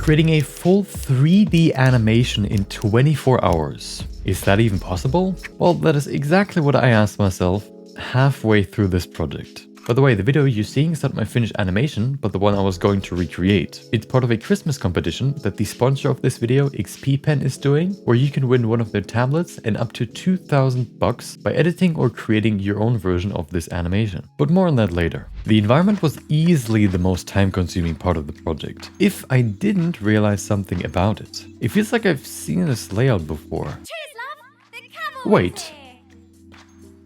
creating a full 3D animation in 24 hours. Is that even possible? Well, that is exactly what I asked myself halfway through this project. By the way, the video you're seeing is not my finished animation, but the one I was going to recreate. It's part of a Christmas competition that the sponsor of this video, Pen, is doing, where you can win one of their tablets and up to 2,000 bucks by editing or creating your own version of this animation. But more on that later. The environment was easily the most time-consuming part of the project, if I didn't realize something about it. It feels like I've seen this layout before. Cheers, love. The camel Wait.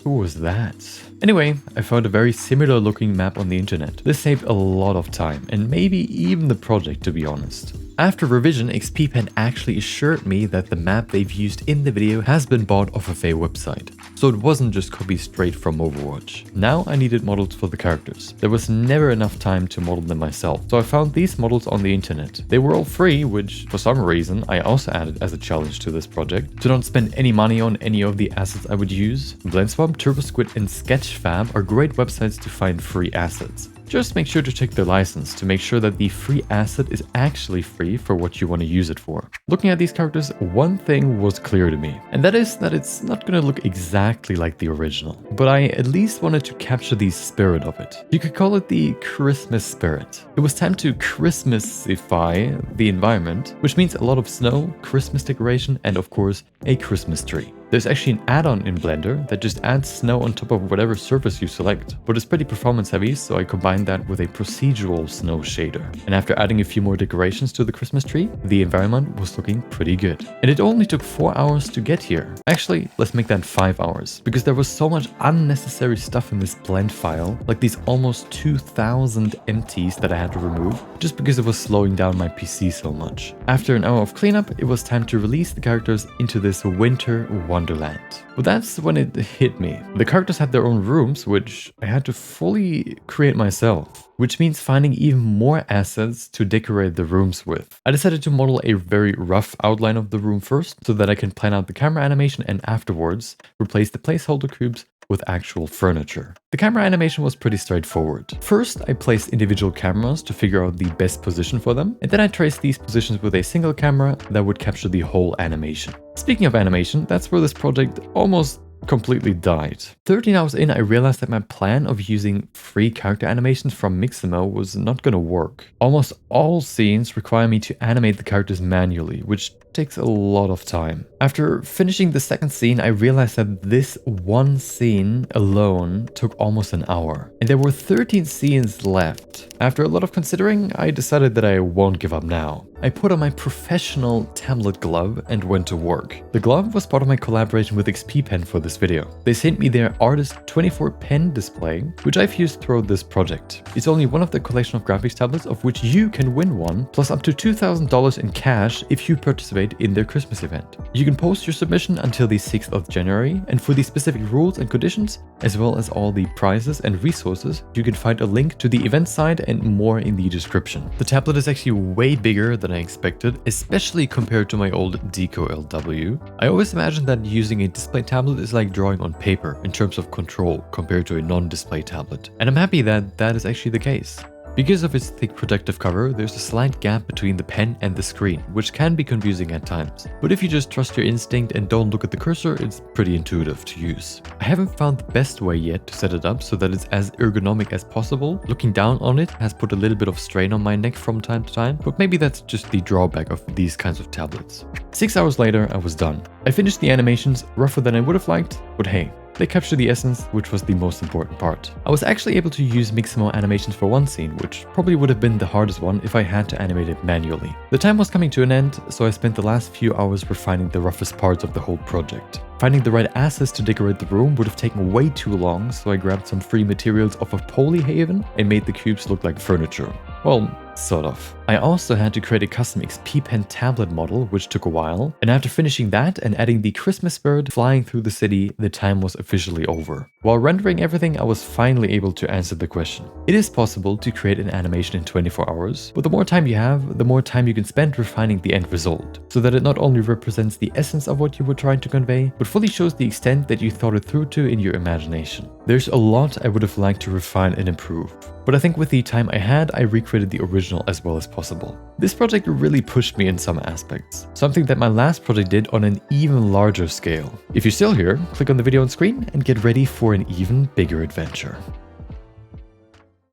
Who was that? Anyway, I found a very similar looking map on the internet. This saved a lot of time, and maybe even the project, to be honest. After revision, Pen actually assured me that the map they've used in the video has been bought off of a website, so it wasn't just copied straight from Overwatch. Now I needed models for the characters. There was never enough time to model them myself, so I found these models on the internet. They were all free, which for some reason I also added as a challenge to this project. To not spend any money on any of the assets I would use. BlendSwap, TurboSquid and Sketchfab are great websites to find free assets. Just make sure to check their license to make sure that the free asset is actually free for what you want to use it for. Looking at these characters, one thing was clear to me, and that is that it's not going to look exactly like the original, but I at least wanted to capture the spirit of it. You could call it the Christmas spirit. It was time to Christmasify the environment, which means a lot of snow, Christmas decoration, and of course, a Christmas tree. There's actually an add-on in Blender that just adds snow on top of whatever surface you select, but it's pretty performance heavy, so I combined that with a procedural snow shader. And after adding a few more decorations to the Christmas tree, the environment was looking pretty good. And it only took 4 hours to get here. Actually, let's make that 5 hours, because there was so much unnecessary stuff in this blend file, like these almost 2,000 empties that I had to remove, just because it was slowing down my PC so much. After an hour of cleanup, it was time to release the characters into this winter wonderland. But that's when it hit me. The characters had their own rooms, which I had to fully create myself, which means finding even more assets to decorate the rooms with. I decided to model a very rough outline of the room first, so that I can plan out the camera animation and afterwards replace the placeholder cubes with actual furniture. The camera animation was pretty straightforward. First, I placed individual cameras to figure out the best position for them, and then I traced these positions with a single camera that would capture the whole animation. Speaking of animation, that's where this project almost completely died. 13 hours in, I realized that my plan of using free character animations from Mixamo was not gonna work. Almost all scenes require me to animate the characters manually, which takes a lot of time. After finishing the second scene, I realized that this one scene alone took almost an hour, and there were 13 scenes left. After a lot of considering, I decided that I won't give up now. I put on my professional tablet glove and went to work. The glove was part of my collaboration with Pen for this video. They sent me their Artist 24 pen display, which I've used throughout this project. It's only one of the collection of graphics tablets of which you can win one, plus up to $2,000 in cash if you participate in their Christmas event. You can post your submission until the 6th of January, and for the specific rules and conditions, as well as all the prizes and resources, you can find a link to the event site and more in the description. The tablet is actually way bigger than I expected, especially compared to my old DECO LW. I always imagined that using a display tablet is like drawing on paper in terms of control compared to a non-display tablet, and I'm happy that that is actually the case. Because of its thick protective cover, there's a slight gap between the pen and the screen, which can be confusing at times. But if you just trust your instinct and don't look at the cursor, it's pretty intuitive to use. I haven't found the best way yet to set it up so that it's as ergonomic as possible. Looking down on it has put a little bit of strain on my neck from time to time, but maybe that's just the drawback of these kinds of tablets. 6 hours later, I was done. I finished the animations, rougher than I would have liked, but hey, they capture the essence, which was the most important part. I was actually able to use Mixamo animations for one scene, which probably would have been the hardest one if I had to animate it manually. The time was coming to an end, so I spent the last few hours refining the roughest parts of the whole project. Finding the right assets to decorate the room would have taken way too long, so I grabbed some free materials off of Polyhaven and made the cubes look like furniture. Well, sort of. I also had to create a custom Pen tablet model, which took a while, and after finishing that and adding the Christmas bird flying through the city, the time was officially over. While rendering everything, I was finally able to answer the question. It is possible to create an animation in 24 hours, but the more time you have, the more time you can spend refining the end result. so that it not only represents the essence of what you were trying to convey, but fully shows the extent that you thought it through to in your imagination. There's a lot I would have liked to refine and improve, but I think with the time I had, I recreated the original as well as possible. This project really pushed me in some aspects, something that my last project did on an even larger scale. If you're still here, click on the video on screen and get ready for an even bigger adventure.